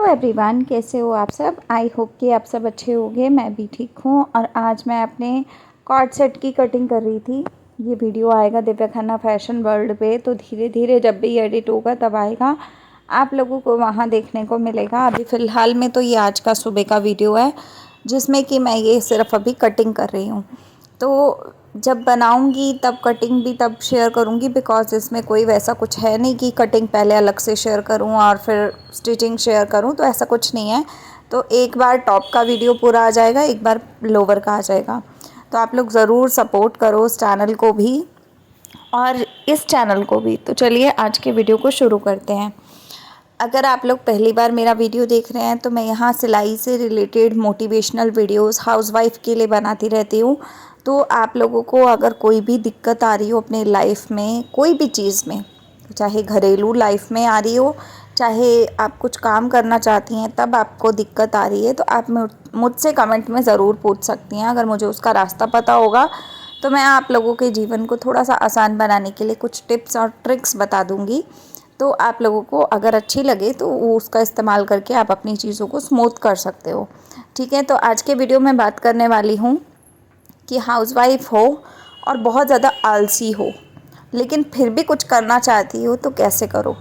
Everyone, कैसे हो आप सब। आई होप कि आप सब अच्छे होंगे। मैं भी ठीक हूँ। और आज मैं अपने कॉर्ड सेट की कटिंग कर रही थी। ये वीडियो आएगा दिव्या खन्ना फैशन वर्ल्ड पे, तो धीरे धीरे जब भी एडिट होगा तब आएगा, आप लोगों को वहाँ देखने को मिलेगा। अभी फ़िलहाल में तो ये आज का सुबह का वीडियो है जिसमें कि मैं ये सिर्फ अभी कटिंग कर रही हूँ। तो जब बनाऊंगी तब कटिंग भी तब शेयर करूंगी, बिकॉज़ इसमें कोई वैसा कुछ है नहीं कि कटिंग पहले अलग से शेयर करूं और फिर स्टिचिंग शेयर करूं, तो ऐसा कुछ नहीं है। तो एक बार टॉप का वीडियो पूरा आ जाएगा, एक बार लोअर का आ जाएगा। तो आप लोग ज़रूर सपोर्ट करो इस चैनल को भी और इस चैनल को भी। तो चलिए आज के वीडियो को शुरू करते हैं। अगर आप लोग पहली बार मेरा वीडियो देख रहे हैं तो मैं यहाँ सिलाई से रिलेटेड मोटिवेशनल वीडियोस हाउसवाइफ के लिए बनाती रहती हूँ। तो आप लोगों को अगर कोई भी दिक्कत आ रही हो अपने लाइफ में, कोई भी चीज़ में, चाहे घरेलू लाइफ में आ रही हो, चाहे आप कुछ काम करना चाहती हैं तब आपको दिक्कत आ रही है, तो आप मुझसे कमेंट में ज़रूर पूछ सकती हैं। अगर मुझे उसका रास्ता पता होगा तो मैं आप लोगों के जीवन को थोड़ा सा आसान बनाने के लिए कुछ टिप्स और ट्रिक्स बता दूँगी। तो आप लोगों को अगर अच्छी लगे तो वो उसका इस्तेमाल करके आप अपनी चीज़ों को स्मूथ कर सकते हो। ठीक है, तो आज के वीडियो में बात करने वाली हूँ कि हाउसवाइफ हो और बहुत ज़्यादा आलसी हो लेकिन फिर भी कुछ करना चाहती हो तो कैसे करो।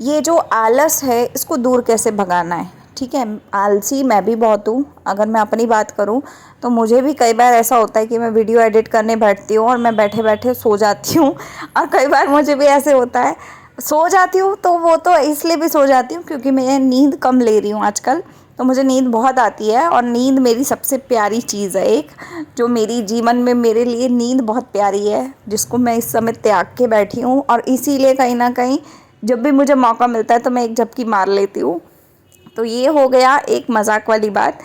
ये जो आलस है इसको दूर कैसे भगाना है। ठीक है, आलसी मैं भी बहुत हूँ। अगर मैं अपनी बात करूँ तो मुझे भी कई बार ऐसा होता है कि मैं वीडियो एडिट करने बैठती हूँ और मैं बैठे बैठे सो जाती हूँ। और कई बार मुझे भी ऐसे होता है सो जाती हूँ, तो वो तो इसलिए भी सो जाती हूँ क्योंकि मैं नींद कम ले रही हूँ आजकल। तो मुझे नींद बहुत आती है और नींद मेरी सबसे प्यारी चीज़ है, एक जो मेरी जीवन में मेरे लिए नींद बहुत प्यारी है, जिसको मैं इस समय त्याग के बैठी हूँ। और इसीलिए कहीं ना कहीं जब भी मुझे मौका मिलता है तो मैं एक झपकी मार लेती हूँ। तो ये हो गया एक मजाक वाली बात।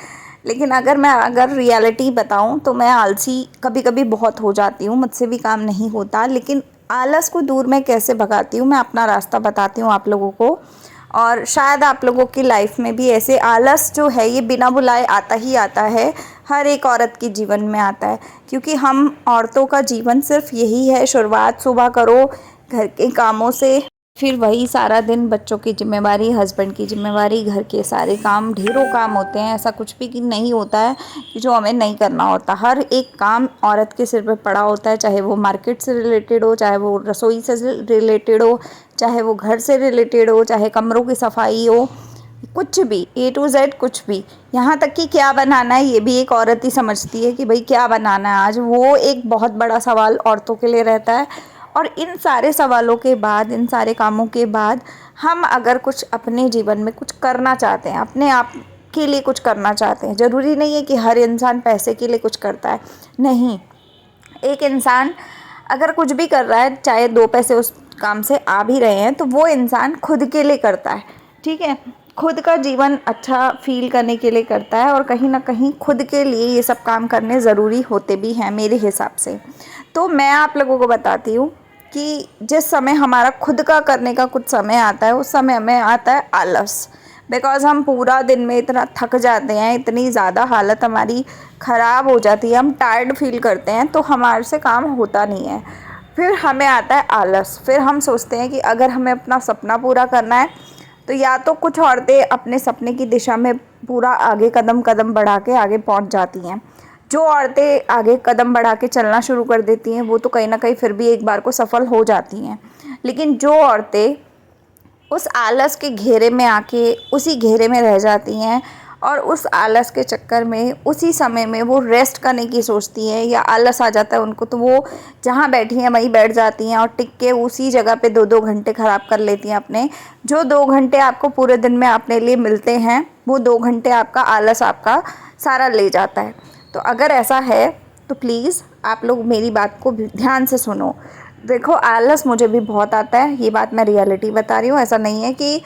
लेकिन अगर रियलिटी बताऊँ तो मैं आलसी कभी कभी बहुत हो जाती हूँ, मुझसे भी काम नहीं होता। लेकिन आलस को दूर मैं कैसे भगाती हूँ, मैं अपना रास्ता बताती हूँ आप लोगों को। और शायद आप लोगों की लाइफ में भी ऐसे आलस जो है ये बिना बुलाए आता ही आता है, हर एक औरत के जीवन में आता है। क्योंकि हम औरतों का जीवन सिर्फ यही है, शुरुआत सुबह करो घर के कामों से, फिर वही सारा दिन बच्चों की जिम्मेवारी, हस्बैंड की जिम्मेवारी, घर के सारे काम, ढेरों काम होते हैं। ऐसा कुछ भी कि नहीं होता है कि जो हमें नहीं करना होता। हर एक काम औरत के सिर पे पड़ा होता है, चाहे वो मार्केट से रिलेटेड हो, चाहे वो रसोई से रिलेटेड हो, चाहे वो घर से रिलेटेड हो, चाहे कमरों की सफाई हो, कुछ भी A to Z कुछ भी। यहाँ तक कि क्या बनाना है ये भी एक औरत ही समझती है कि भाई क्या बनाना है आज। वो एक बहुत बड़ा सवाल औरतों के लिए रहता है। और इन सारे सवालों के बाद, इन सारे कामों के बाद हम अगर कुछ अपने जीवन में कुछ करना चाहते हैं, अपने आप के लिए कुछ करना चाहते हैं, ज़रूरी नहीं है कि हर इंसान पैसे के लिए कुछ करता है। नहीं, एक इंसान अगर कुछ भी कर रहा है, चाहे 2 पैसे उस काम से आ भी रहे हैं, तो वो इंसान खुद के लिए करता है। ठीक है, खुद का जीवन अच्छा फील करने के लिए करता है। और कहीं ना कहीं खुद के लिए ये सब काम करने ज़रूरी होते भी हैं मेरे हिसाब से। तो मैं आप लोगों को बताती हूँ कि जिस समय हमारा खुद का करने का कुछ समय आता है, उस समय हमें आता है आलस। बिकॉज़ हम पूरा दिन में इतना थक जाते हैं, इतनी ज़्यादा हालत हमारी ख़राब हो जाती है, हम टायर्ड फील करते हैं, तो हमारे से काम होता नहीं है। फिर हमें आता है आलस। फिर हम सोचते हैं कि अगर हमें अपना सपना पूरा करना है तो या तो कुछ औरतें अपने सपने की दिशा में पूरा आगे कदम कदम बढ़ा के आगे पहुंच जाती हैं। जो औरतें आगे कदम बढ़ा के चलना शुरू कर देती हैं वो तो कहीं ना कहीं फिर भी एक बार को सफल हो जाती हैं। लेकिन जो औरतें उस आलस के घेरे में आके उसी घेरे में रह जाती हैं और उस आलस के चक्कर में उसी समय में वो रेस्ट करने की सोचती हैं या आलस आ जाता है उनको, तो वो जहाँ बैठी हैं वहीं बैठ जाती हैं और टिक के उसी जगह पे 2-2 घंटे ख़राब कर लेती हैं अपने। जो 2 घंटे आपको पूरे दिन में अपने लिए मिलते हैं, वो 2 घंटे आपका आलस आपका सारा ले जाता है। तो अगर ऐसा है तो प्लीज़ आप लोग मेरी बात को ध्यान से सुनो। देखो, आलस मुझे भी बहुत आता है, ये बात मैं रियलिटी बता रही हूँ। ऐसा नहीं है कि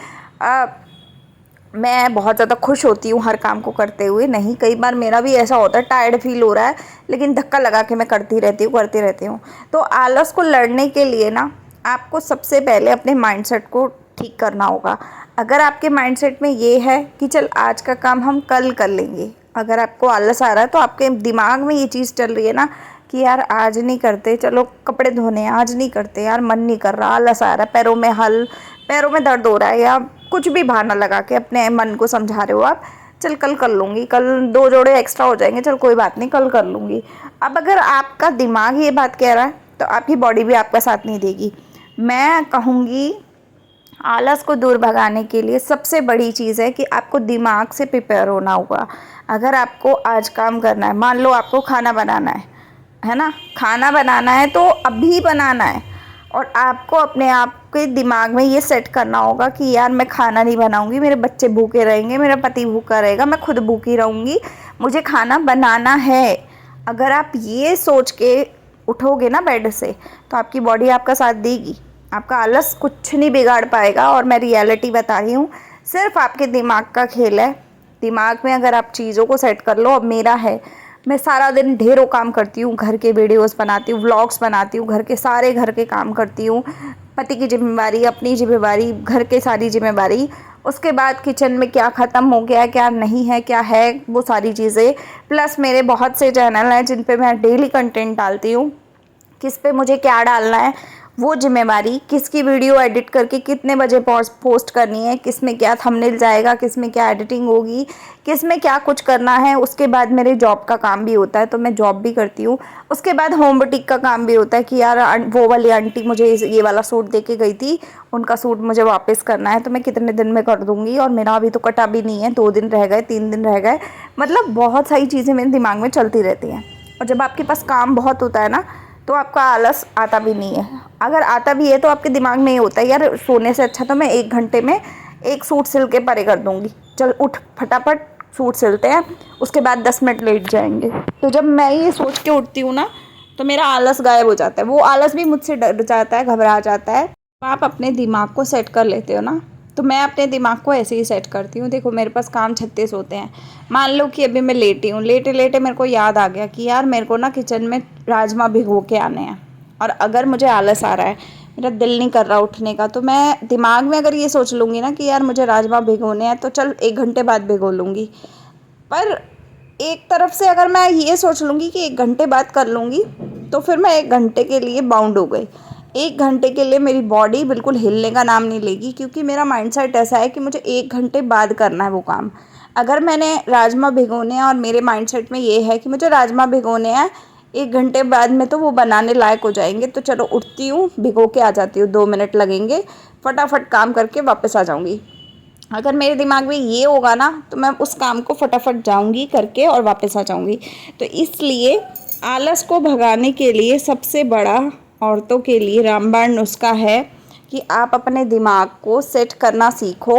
मैं बहुत ज़्यादा खुश होती हूँ हर काम को करते हुए, नहीं। कई बार मेरा भी ऐसा होता है, टायर्ड फील हो रहा है लेकिन धक्का लगा के मैं करती रहती हूँ। तो आलस को लड़ने के लिए ना आपको सबसे पहले अपने माइंडसेट को ठीक करना होगा। अगर आपके माइंडसेट में ये है कि चल आज का काम हम कल कर लेंगे, अगर आपको आलस आ रहा है तो आपके दिमाग में ये चीज़ चल रही है ना कि यार आज नहीं करते, चलो कपड़े धोने आज नहीं करते, यार मन नहीं कर रहा, आलस आ रहा है, पैरों में हल पैरों में दर्द हो रहा है या कुछ भी बहाना लगा के अपने मन को समझा रहे हो आप, चल कल कर लूँगी, कल 2 जोड़े एक्स्ट्रा हो जाएंगे, चल कोई बात नहीं कल कर लूँगी। अब अगर आपका दिमाग ये बात कह रहा है तो आपकी बॉडी भी आपका साथ नहीं देगी। मैं कहूँगी आलस को दूर भगाने के लिए सबसे बड़ी चीज़ है कि आपको दिमाग से प्रिपेयर होना होगा। अगर आपको आज काम करना है, मान लो आपको खाना बनाना है ना, खाना बनाना है तो अभी बनाना है, और आपको अपने आप के दिमाग में ये सेट करना होगा कि यार मैं खाना नहीं बनाऊंगी, मेरे बच्चे भूखे रहेंगे, मेरा पति भूखा रहेगा, मैं खुद भूखी रहूँगी, मुझे खाना बनाना है। अगर आप ये सोच के उठोगे ना बेड से तो आपकी बॉडी आपका साथ देगी, आपका आलस कुछ नहीं बिगाड़ पाएगा। और मैं रियलिटी बता रही हूँ, सिर्फ आपके दिमाग का खेल है। दिमाग में अगर आप चीज़ों को सेट कर लो, अब मेरा है, मैं सारा दिन ढेरों काम करती हूँ, घर के वीडियोस बनाती हूँ, व्लॉग्स बनाती हूँ, घर के काम करती हूँ, पति की जिम्मेवारी, अपनी जिम्मेवारी, घर के सारी जिम्मेवारी, उसके बाद किचन में क्या ख़त्म हो गया, क्या नहीं है, क्या है, वो सारी चीज़ें, प्लस मेरे बहुत से चैनल हैं जिन पे मैं डेली कंटेंट डालती हूँ, किस पे मुझे क्या डालना है वो जिम्मेवारी, किसकी वीडियो एडिट करके कितने बजे पोस्ट करनी है, किस में क्या थंबनेल जाएगा, किस में क्या एडिटिंग होगी, किस में क्या कुछ करना है। उसके बाद मेरे जॉब का काम भी होता है तो मैं जॉब भी करती हूँ। उसके बाद होम बुटीक का काम भी होता है कि यार वो वाली आंटी मुझे ये वाला सूट दे के गई थी, उनका सूट मुझे वापस करना है तो मैं कितने दिन में कर दूँगी, और मेरा अभी तो कटा भी नहीं है, 2 दिन रह गए, 3 दिन रह गए, मतलब बहुत सारी चीज़ें मेरे दिमाग में चलती रहती हैं। और जब आपके पास काम बहुत होता है ना तो आपका आलस आता भी नहीं है। अगर आता भी है तो आपके दिमाग में ये होता है यार सोने से अच्छा तो मैं 1 घंटे में 1 सूट सिल के परे कर दूँगी, चल उठ फटाफट सूट सिलते हैं, उसके बाद 10 मिनट लेट जाएंगे। तो जब मैं ये सोच के उठती हूँ ना तो मेरा आलस गायब हो जाता है, वो आलस भी मुझसे डर जाता है, घबरा जाता है। आप अपने दिमाग को सेट कर लेते हो ना, तो मैं अपने दिमाग को ऐसे ही सेट करती हूँ। देखो मेरे पास काम 36 होते हैं, मान लो कि अभी मैं लेटी हूँ, लेटे लेटे मेरे को याद आ गया कि यार मेरे को ना किचन में राजमा भिगो के आने हैं, और अगर मुझे आलस आ रहा है, मेरा दिल नहीं कर रहा उठने का, तो मैं दिमाग में अगर ये सोच लूँगी ना कि यार मुझे राजमा भिगोने हैं तो चल 1 घंटे बाद भिगो लूँगी। पर एक तरफ से अगर मैं ये सोच लूँगी कि 1 घंटे बाद कर लूँगी तो फिर मैं 1 घंटे के लिए बाउंड हो गई। 1 घंटे के लिए मेरी बॉडी बिल्कुल हिलने का नाम नहीं लेगी, क्योंकि मेरा माइंडसेट ऐसा है कि मुझे 1 घंटे बाद करना है वो काम। अगर मैंने राजमा भिगोने हैं और मेरे माइंडसेट में ये है कि मुझे राजमा भिगोने हैं, 1 घंटे बाद में तो वो बनाने लायक हो जाएंगे, तो चलो उठती हूँ, भिगो के आ जाती हूँ, 2 मिनट लगेंगे, फटाफट काम करके वापस आ जाऊँगी। अगर मेरे दिमाग में ये होगा ना तो मैं उस काम को फटाफट जाऊँगी करके और वापस आ जाऊँगी। तो इसलिए आलस को भगाने के लिए सबसे बड़ा औरतों के लिए रामबाण नुस्खा है कि आप अपने दिमाग को सेट करना सीखो।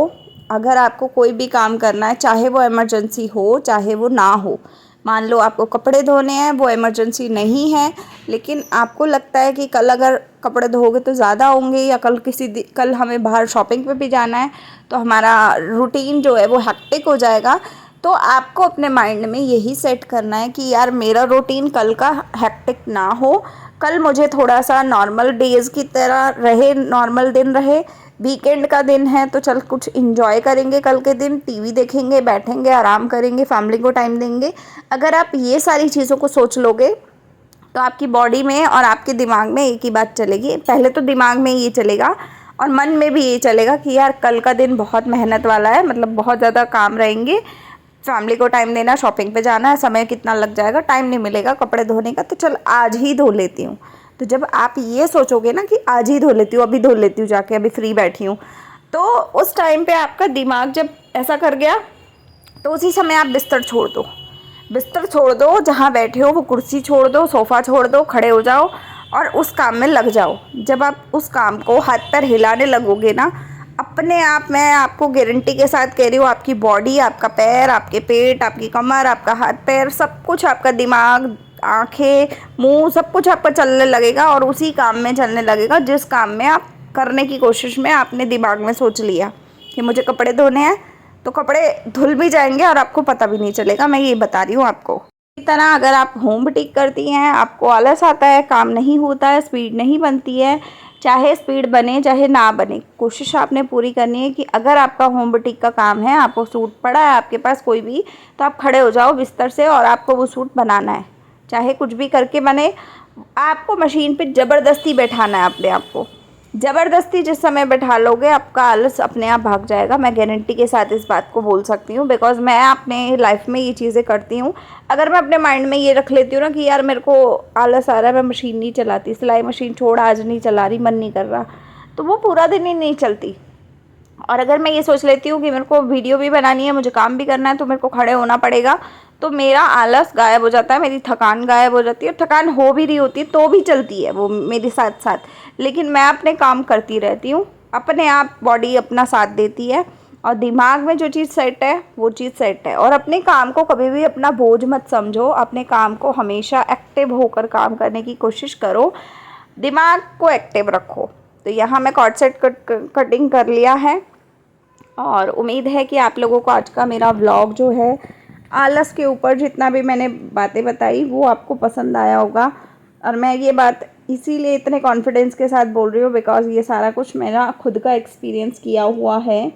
अगर आपको कोई भी काम करना है, चाहे वो इमरजेंसी हो चाहे वो ना हो, मान लो आपको कपड़े धोने हैं, वो इमरजेंसी नहीं है, लेकिन आपको लगता है कि कल अगर कपड़े धोगे तो ज़्यादा होंगे, या कल हमें बाहर शॉपिंग पे भी जाना है तो हमारा रूटीन जो है वो हेक्टिक हो जाएगा, तो आपको अपने माइंड में यही सेट करना है कि यार मेरा रूटीन कल का हेक्टिक ना हो, कल मुझे थोड़ा सा नॉर्मल डेज़ की तरह रहे, नॉर्मल दिन रहे, वीकेंड का दिन है तो चल कुछ इन्जॉय करेंगे, कल के दिन टीवी देखेंगे, बैठेंगे, आराम करेंगे, फैमिली को टाइम देंगे। अगर आप ये सारी चीज़ों को सोच लोगे तो आपकी बॉडी में और आपके दिमाग में एक ही बात चलेगी। पहले तो दिमाग में ये चलेगा और मन में भी ये चलेगा कि यार कल का दिन बहुत मेहनत वाला है, मतलब बहुत ज़्यादा काम रहेंगे, फैमिली को टाइम देना, शॉपिंग पे जाना है, समय कितना लग जाएगा, टाइम नहीं मिलेगा कपड़े धोने का, तो चल आज ही धो लेती हूँ। तो जब आप ये सोचोगे ना कि आज ही धो लेती हूँ, अभी धो लेती हूँ जाके, अभी फ्री बैठी हूँ, तो उस टाइम पे आपका दिमाग जब ऐसा कर गया तो उसी समय आप बिस्तर छोड़ दो, बिस्तर छोड़ दो, जहाँ बैठे हो वो कुर्सी छोड़ दो, सोफ़ा छोड़ दो, खड़े हो जाओ और उस काम में लग जाओ। जब आप उस काम को हाथ पैर हिलाने लगोगे ना, अपने आप, मैं आपको गारंटी के साथ कह रही हूँ, आपकी बॉडी, आपका पैर, आपके पेट, आपकी कमर, आपका हाथ पैर, सब कुछ, आपका दिमाग, आंखें, मुंह, सब कुछ आपका चलने लगेगा और उसी काम में चलने लगेगा जिस काम में आप करने की कोशिश में आपने दिमाग में सोच लिया कि मुझे कपड़े धोने हैं, तो कपड़े धुल भी जाएंगे और आपको पता भी नहीं चलेगा। मैं ये बता रही हूँ आपको। इसी तरह अगर आप होम बुटीक करती हैं, आपको आलस आता है, काम नहीं होता है, स्पीड नहीं बनती है, चाहे स्पीड बने चाहे ना बने, कोशिश आपने पूरी करनी है कि अगर आपका होम बुटीक का काम है, आपको सूट पड़ा है आपके पास कोई भी, तो आप खड़े हो जाओ बिस्तर से और आपको वो सूट बनाना है, चाहे कुछ भी करके बने, आपको मशीन पे ज़बरदस्ती बैठाना है अपने आप को। ज़बरदस्ती जिस समय बैठा लोगे आपका आलस अपने आप भाग जाएगा। मैं गारंटी के साथ इस बात को बोल सकती हूँ, बिकॉज़ मैं अपने लाइफ में ये चीज़ें करती हूँ। अगर मैं अपने माइंड में ये रख लेती हूँ ना कि यार मेरे को आलस आ रहा है, मैं मशीन नहीं चलाती, सिलाई मशीन छोड़ आज नहीं चला रही, मन नहीं कर रहा, तो वो पूरा दिन ही नहीं चलती। और अगर मैं ये सोच लेती हूँ कि मेरे को वीडियो भी बनानी है, मुझे काम भी करना है, तो मेरे को खड़े होना पड़ेगा, तो मेरा आलस गायब हो जाता है, मेरी थकान गायब हो जाती है। और थकान हो भी रही होती है तो भी चलती है वो मेरे साथ साथ, लेकिन मैं अपने काम करती रहती हूँ, अपने आप बॉडी अपना साथ देती है। और दिमाग में जो चीज़ सेट है वो चीज़ सेट है। और अपने काम को कभी भी अपना बोझ मत समझो, अपने काम को हमेशा एक्टिव होकर काम करने की कोशिश करो, दिमाग को एक्टिव रखो। तो यहाँ मैं कॉर्ड सेट कटिंग कर लिया है, और उम्मीद है कि आप लोगों को आज का मेरा व्लॉग जो है आलस के ऊपर जितना भी मैंने बातें बताई वो आपको पसंद आया होगा। और मैं ये बात इसीलिए इतने कॉन्फिडेंस के साथ बोल रही हूँ बिकॉज़ ये सारा कुछ मेरा खुद का एक्सपीरियंस किया हुआ है।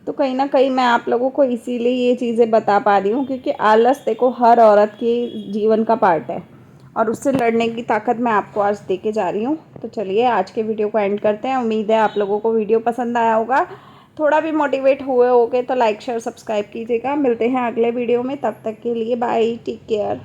तो कहीं ना कहीं मैं आप लोगों को इसीलिए ये चीज़ें बता पा रही हूँ, क्योंकि आलस देखो हर औरत के जीवन का पार्ट है, और उससे लड़ने की ताकत मैं आपको आज दे के जा रही हूँ। तो चलिए आज के वीडियो को एंड करते हैं। उम्मीद है आप लोगों को वीडियो पसंद आया होगा, थोड़ा भी मोटिवेट हुए होगे तो लाइक शेयर सब्सक्राइब कीजिएगा। मिलते हैं अगले वीडियो में, तब तक के लिए बाय, टेक केयर।